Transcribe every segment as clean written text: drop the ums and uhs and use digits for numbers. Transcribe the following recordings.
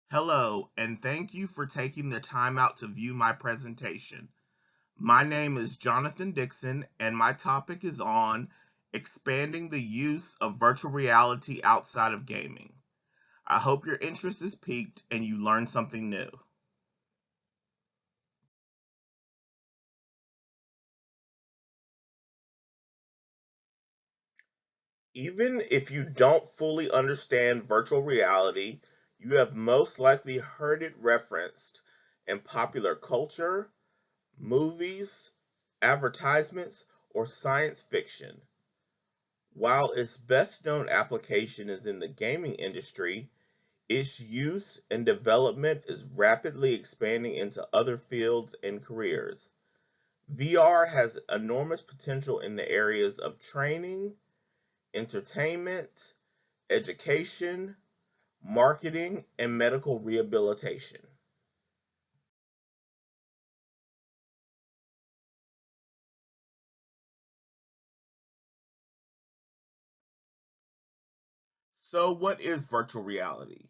Hello, and thank you for taking the time out to view my presentation. My name is Jonathan Dixon, and my topic is on expanding the use of virtual reality outside of gaming. I hope your interest is piqued and you learned something new. Even if you don't fully understand virtual reality, you have most likely heard it referenced in popular culture, movies, advertisements, or science fiction. While its best known application is in the gaming industry, its use and development is rapidly expanding into other fields and careers. VR has enormous potential in the areas of training, entertainment, education, marketing, and medical rehabilitation. So, what is virtual reality?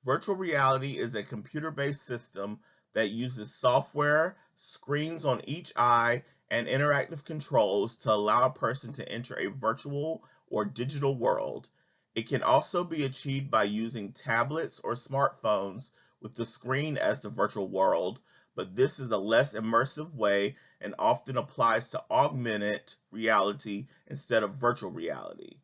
Virtual reality is a computer based system that uses software, screens on each eye, and interactive controls to allow a person to enter a virtual or digital world. It can also be achieved by using tablets or smartphones with the screen as the virtual world, but this is a less immersive way and often applies to augmented reality instead of virtual reality.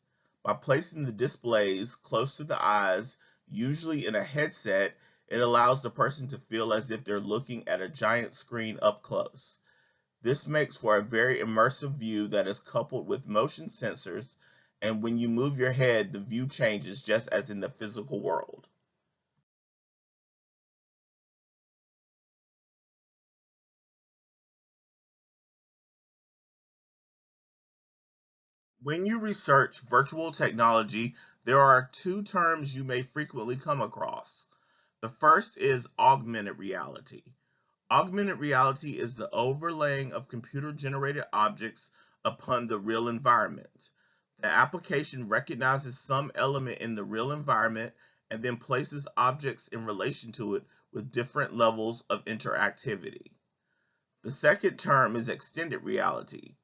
By placing the displays close to the eyes, usually in a headset, it allows the person to feel as if they're looking at a giant screen up close. This makes for a very immersive view that is coupled with motion sensors, and when you move your head, the view changes just as in the physical world. When you research virtual technology, there are two terms you may frequently come across. The first is augmented reality. Augmented reality is the overlaying of computer generated objects upon the real environment. The application recognizes some element in the real environment and then places objects in relation to it with different levels of interactivity. The second term is extended reality.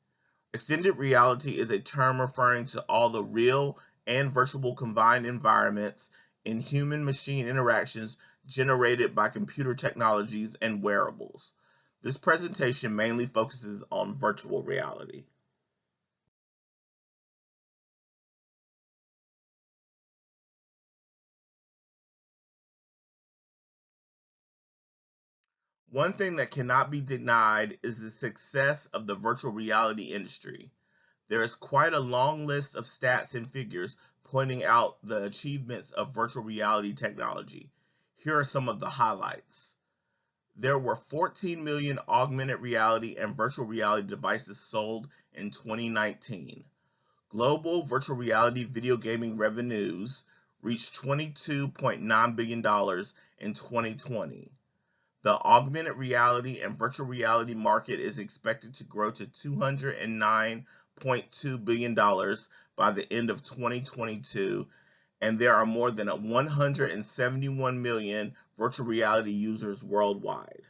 Extended reality is a term referring to all the real and virtual combined environments in human machine interactions generated by computer technologies and wearables. This presentation mainly focuses on virtual reality. One thing that cannot be denied is the success of the virtual reality industry. There is quite a long list of stats and figures pointing out the achievements of virtual reality technology. Here are some of the highlights. There were 14 million augmented reality and virtual reality devices sold in 2019. Global virtual reality video gaming revenues reached $22.9 billion in 2020. The augmented reality and virtual reality market is expected to grow to $209.2 billion by the end of 2022, and there are more than 171 million virtual reality users worldwide.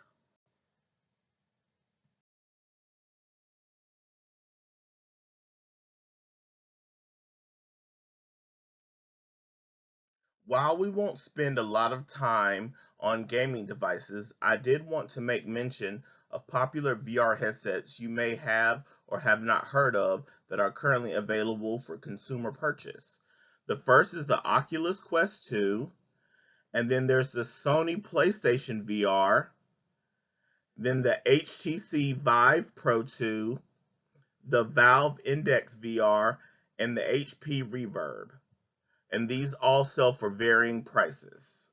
While we won't spend a lot of time on gaming devices, I did want to make mention of popular VR headsets you may have or have not heard of that are currently available for consumer purchase. The first is the Oculus Quest 2, and then there's the Sony PlayStation VR, then the HTC Vive Pro 2, the Valve Index VR, and the HP Reverb. And these all sell for varying prices.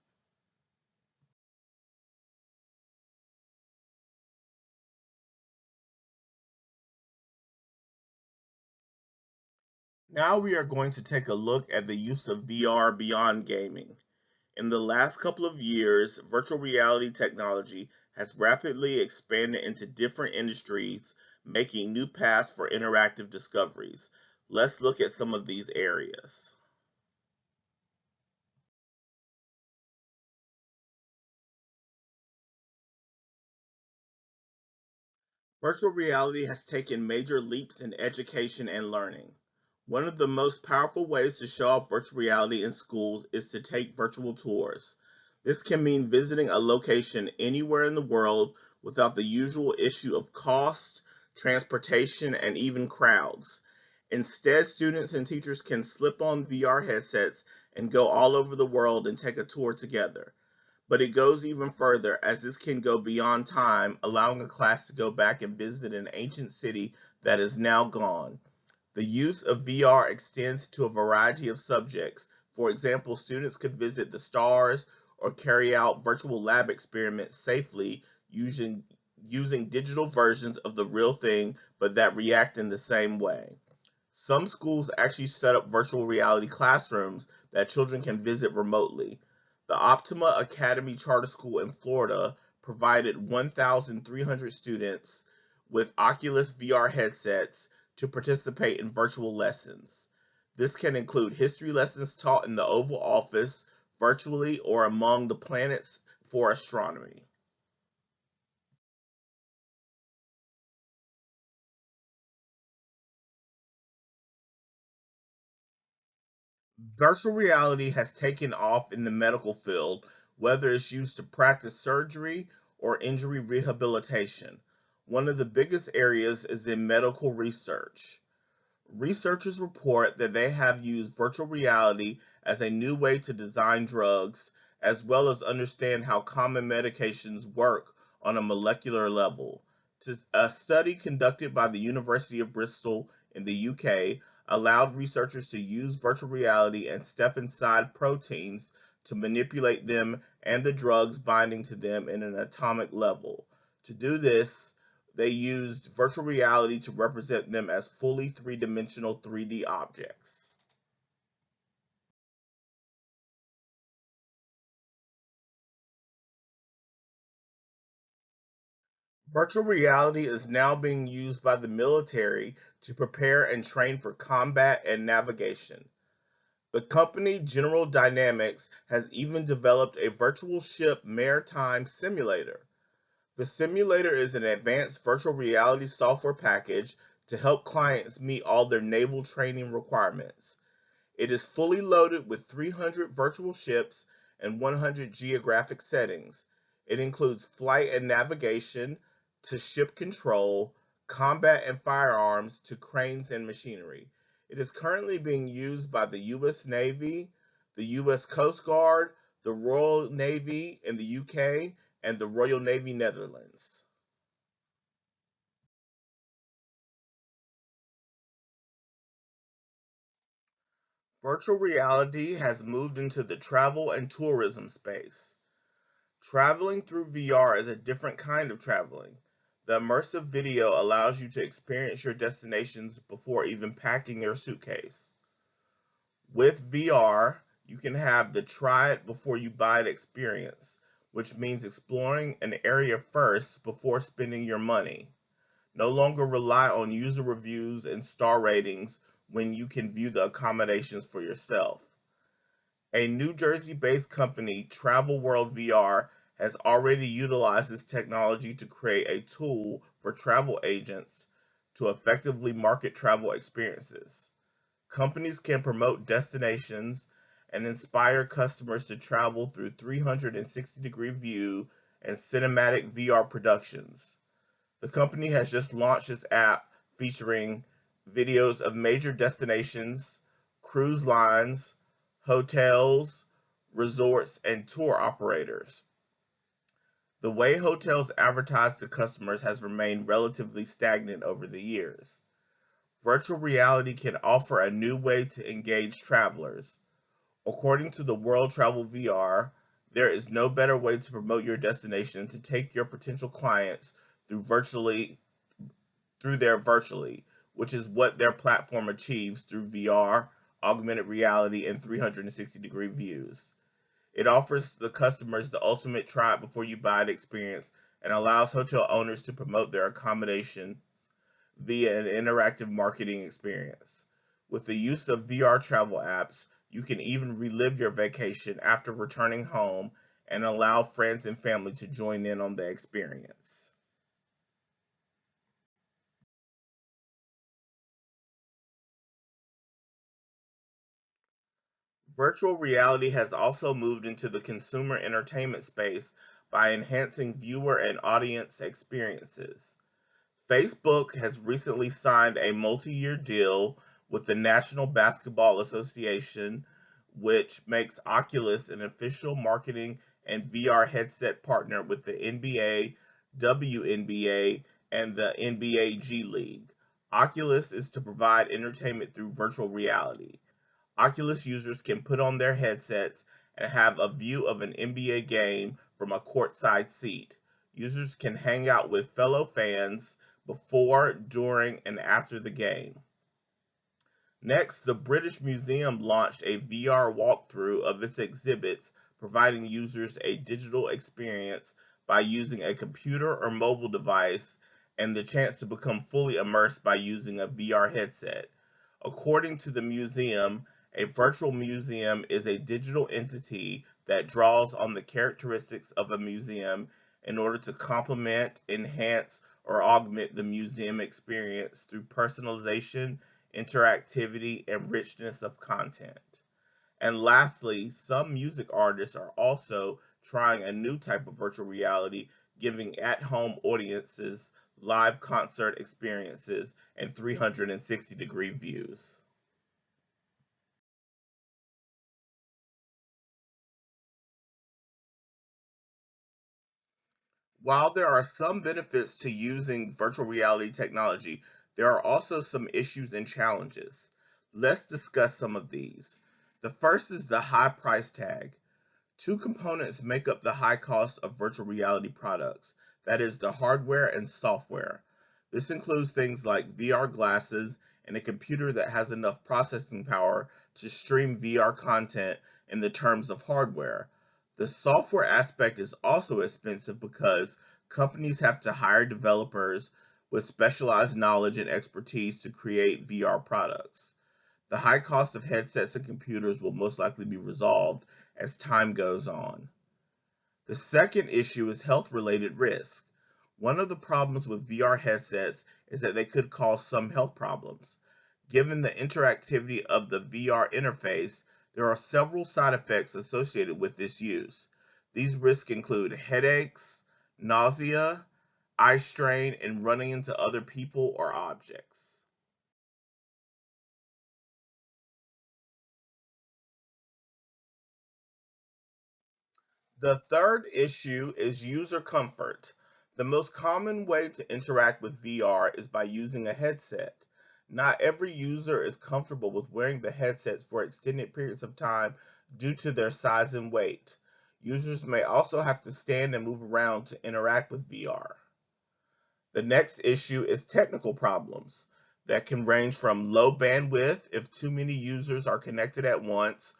Now we are going to take a look at the use of VR beyond gaming. In the last couple of years, virtual reality technology has rapidly expanded into different industries, making new paths for interactive discoveries. Let's look at some of these areas. Virtual reality has taken major leaps in education and learning. One of the most powerful ways to show off virtual reality in schools is to take virtual tours. This can mean visiting a location anywhere in the world without the usual issue of cost, transportation, and even crowds. Instead, students and teachers can slip on VR headsets and go all over the world and take a tour together. But it goes even further, as this can go beyond time, allowing a class to go back and visit an ancient city that is now gone. The use of VR extends to a variety of subjects. For example, students could visit the stars or carry out virtual lab experiments safely using digital versions of the real thing, but that react in the same way. Some schools actually set up virtual reality classrooms that children can visit remotely. The Optima Academy Charter School in Florida provided 1,300 students with Oculus VR headsets to participate in virtual lessons. This can include history lessons taught in the Oval Office, virtually, or among the planets for astronomy. Virtual reality has taken off in the medical field, whether it's used to practice surgery or injury rehabilitation. One of the biggest areas is in medical research. Researchers report that they have used virtual reality as a new way to design drugs, as well as understand how common medications work on a molecular level. A study conducted by the University of Bristol in the UK allowed researchers to use virtual reality and step inside proteins to manipulate them and the drugs binding to them in an atomic level. To do this, they used virtual reality to represent them as fully three-dimensional 3D objects. Virtual reality is now being used by the military to prepare and train for combat and navigation. The company General Dynamics has even developed a virtual ship maritime simulator. The simulator is an advanced virtual reality software package to help clients meet all their naval training requirements. It is fully loaded with 300 virtual ships and 100 geographic settings. It includes flight and navigation to ship control, combat and firearms to cranes and machinery. It is currently being used by the U.S. Navy, the U.S. Coast Guard, the Royal Navy in the UK, and the Royal Navy Netherlands. Virtual reality has moved into the travel and tourism space. Traveling through VR is a different kind of traveling. The immersive video allows you to experience your destinations before even packing your suitcase. With VR, you can have the try it before you buy it experience, which means exploring an area first before spending your money. No longer rely on user reviews and star ratings when you can view the accommodations for yourself. A New Jersey-based company, Travel World VR, has already utilized this technology to create a tool for travel agents to effectively market travel experiences. Companies can promote destinations and inspire customers to travel through 360-degree view and cinematic VR productions. The company has just launched its app featuring videos of major destinations, cruise lines, hotels, resorts, and tour operators. The way hotels advertise to customers has remained relatively stagnant over the years. Virtual reality can offer a new way to engage travelers. According to the World Travel VR, there is no better way to promote your destination than to take your potential clients through virtually through there virtually, which is what their platform achieves through VR, augmented reality, and 360-degree views. It offers the customers the ultimate try it before you buy it experience and allows hotel owners to promote their accommodation via an interactive marketing experience. With the use of VR travel apps, you can even relive your vacation after returning home and allow friends and family to join in on the experience. Virtual reality has also moved into the consumer entertainment space by enhancing viewer and audience experiences. Facebook has recently signed a multi-year deal with the National Basketball Association, which makes Oculus an official marketing and VR headset partner with the NBA, WNBA, and the NBA G League. Oculus is to provide entertainment through virtual reality. Oculus users can put on their headsets and have a view of an NBA game from a courtside seat. Users can hang out with fellow fans before, during, and after the game. Next, the British Museum launched a VR walkthrough of its exhibits, providing users a digital experience by using a computer or mobile device and the chance to become fully immersed by using a VR headset. According to the museum, a virtual museum is a digital entity that draws on the characteristics of a museum in order to complement, enhance, or augment the museum experience through personalization, interactivity, and richness of content. And lastly, some music artists are also trying a new type of virtual reality, giving at-home audiences live concert experiences and 360-degree views. While there are some benefits to using virtual reality technology, there are also some issues and challenges. Let's discuss some of these. The first is the high price tag. Two components make up the high cost of virtual reality products, that is, the hardware and software. This includes things like VR glasses and a computer that has enough processing power to stream VR content in the terms of hardware. The software aspect is also expensive because companies have to hire developers with specialized knowledge and expertise to create VR products. The high cost of headsets and computers will most likely be resolved as time goes on. The second issue is health-related risk. One of the problems with VR headsets is that they could cause some health problems. Given the interactivity of the VR interface, there are several side effects associated with this use. These risks include headaches, nausea, eye strain, and running into other people or objects. The third issue is user comfort. The most common way to interact with VR is by using a headset. Not every user is comfortable with wearing the headsets for extended periods of time due to their size and weight. Users may also have to stand and move around to interact with VR. The next issue is technical problems that can range from low bandwidth if too many users are connected at once,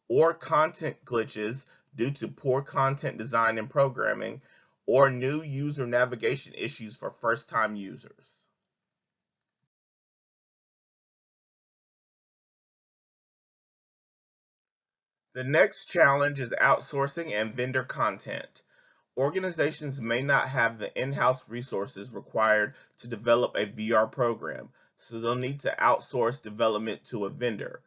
or content glitches due to poor content design and programming, or new user navigation issues for first-time users. The next challenge is outsourcing and vendor content. Organizations may not have the in-house resources required to develop a VR program, so they'll need to outsource development to a vendor.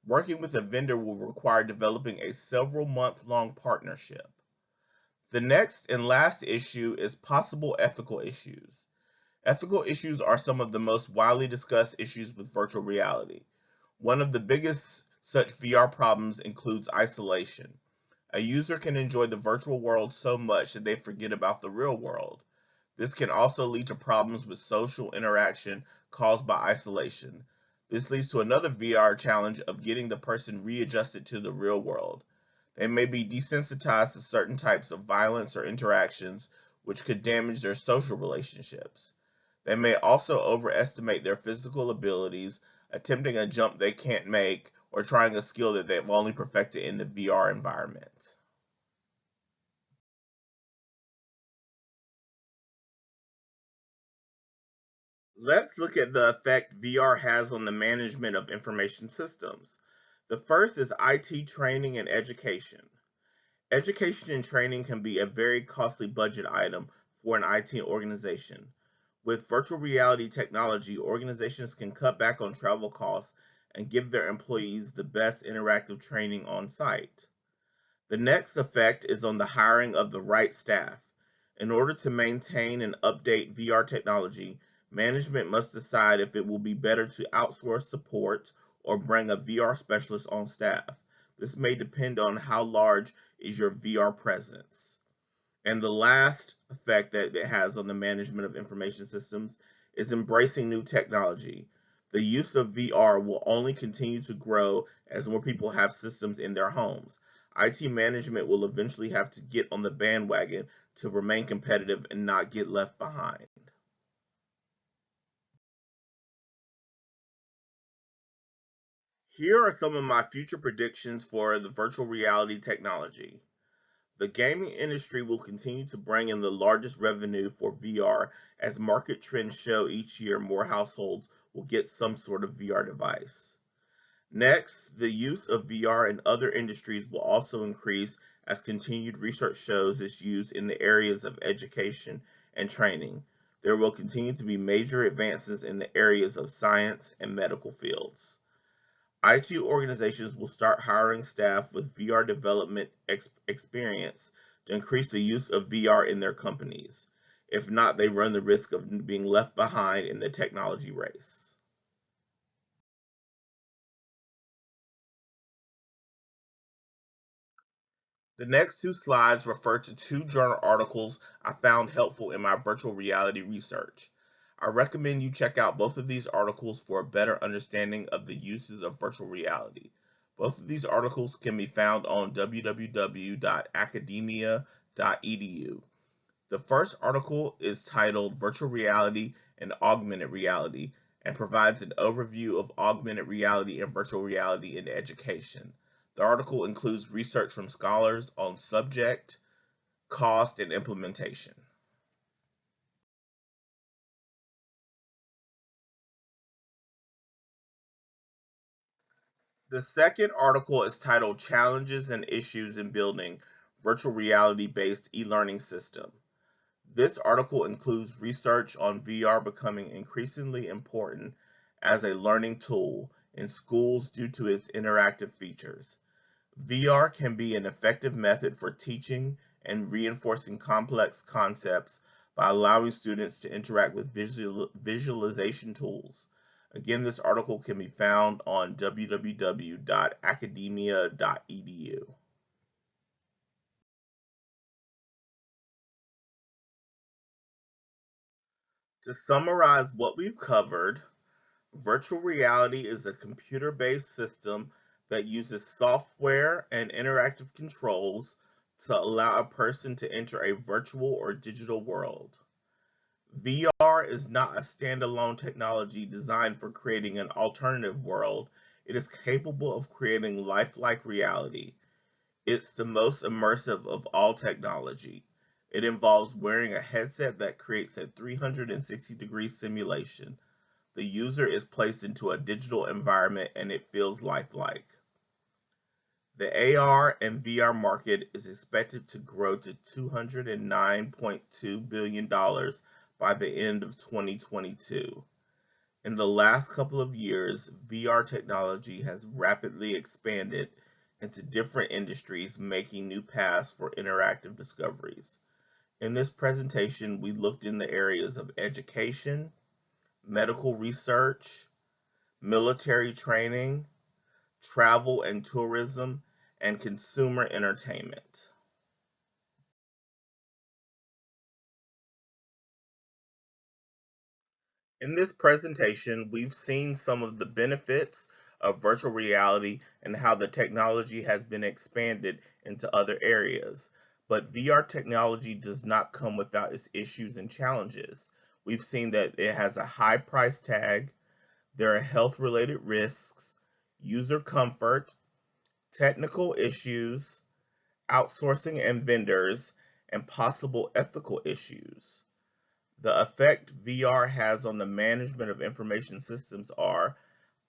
Working with a vendor will require developing a several month-long partnership. The next and last issue is possible ethical issues. Ethical issues are some of the most widely discussed issues with virtual reality. One of the biggest such VR problems includes isolation. A user can enjoy the virtual world so much that they forget about the real world. This can also lead to problems with social interaction caused by isolation. This leads to another VR challenge of getting the person readjusted to the real world. They may be desensitized to certain types of violence or interactions, which could damage their social relationships. They may also overestimate their physical abilities, attempting a jump they can't make, or trying a skill that they've only perfected in the VR environment. Let's look at the effect VR has on the management of information systems. The first is IT training and education. Education and training can be a very costly budget item for an IT organization. With virtual reality technology, organizations can cut back on travel costs and give their employees the best interactive training on site. The next effect is on the hiring of the right staff. In order to maintain and update VR technology, management must decide if it will be better to outsource support or bring a VR specialist on staff. This may depend on how large is your VR presence. And the last effect that it has on the management of information systems is embracing new technology. The use of VR will only continue to grow as more people have systems in their homes. IT management will eventually have to get on the bandwagon to remain competitive and not get left behind. Here are some of my future predictions for the virtual reality technology. The gaming industry will continue to bring in the largest revenue for VR as market trends show each year more households will get some sort of VR device. Next, the use of VR in other industries will also increase as continued research shows its use in the areas of education and training. There will continue to be major advances in the areas of science and medical fields. IT organizations will start hiring staff with VR development experience to increase the use of VR in their companies. If not, they run the risk of being left behind in the technology race. The next two slides refer to two journal articles I found helpful in my virtual reality research. I recommend you check out both of these articles for a better understanding of the uses of virtual reality. Both of these articles can be found on www.academia.edu. The first article is titled Virtual Reality and Augmented Reality and provides an overview of augmented reality and virtual reality in education. The article includes research from scholars on subject, cost, and implementation. The second article is titled Challenges and Issues in Building Virtual Reality Based E-Learning System. This article includes research on VR becoming increasingly important as a learning tool in schools due to its interactive features. VR can be an effective method for teaching and reinforcing complex concepts by allowing students to interact with visualization tools. Again, this article can be found on www.academia.edu. To summarize what we've covered, virtual reality is a computer-based system that uses software and interactive controls to allow a person to enter a virtual or digital world. VR is not a standalone technology designed for creating an alternative world. It is capable of creating lifelike reality. It's the most immersive of all technology. It involves wearing a headset that creates a 360-degree simulation. The user is placed into a digital environment and it feels lifelike. The AR and VR market is expected to grow to $209.2 billion by the end of 2022. In the last couple of years, VR technology has rapidly expanded into different industries, making new paths for interactive discoveries. In this presentation, we looked in the areas of education, medical research, military training, travel and tourism, and consumer entertainment. In this presentation, we've seen some of the benefits of virtual reality and how the technology has been expanded into other areas. But VR technology does not come without its issues and challenges. We've seen that it has a high price tag, there are health-related risks, user comfort, technical issues, outsourcing and vendors, and possible ethical issues. The effect VR has on the management of information systems are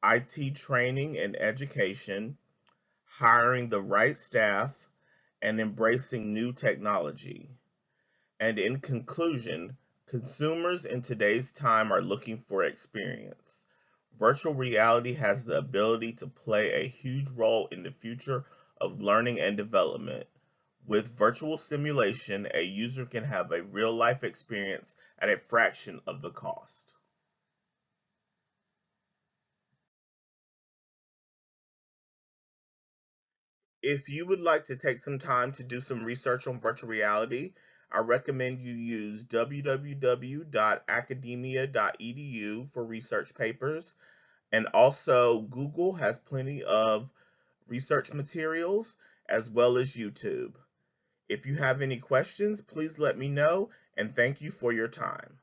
IT training and education, hiring the right staff, and embracing new technology. And in conclusion, consumers in today's time are looking for experience. Virtual reality has the ability to play a huge role in the future of learning and development. With virtual simulation, a user can have a real-life experience at a fraction of the cost. If you would like to take some time to do some research on virtual reality, I recommend you use www.academia.edu for research papers. And also, Google has plenty of research materials as well as YouTube. If you have any questions, please let me know, and thank you for your time.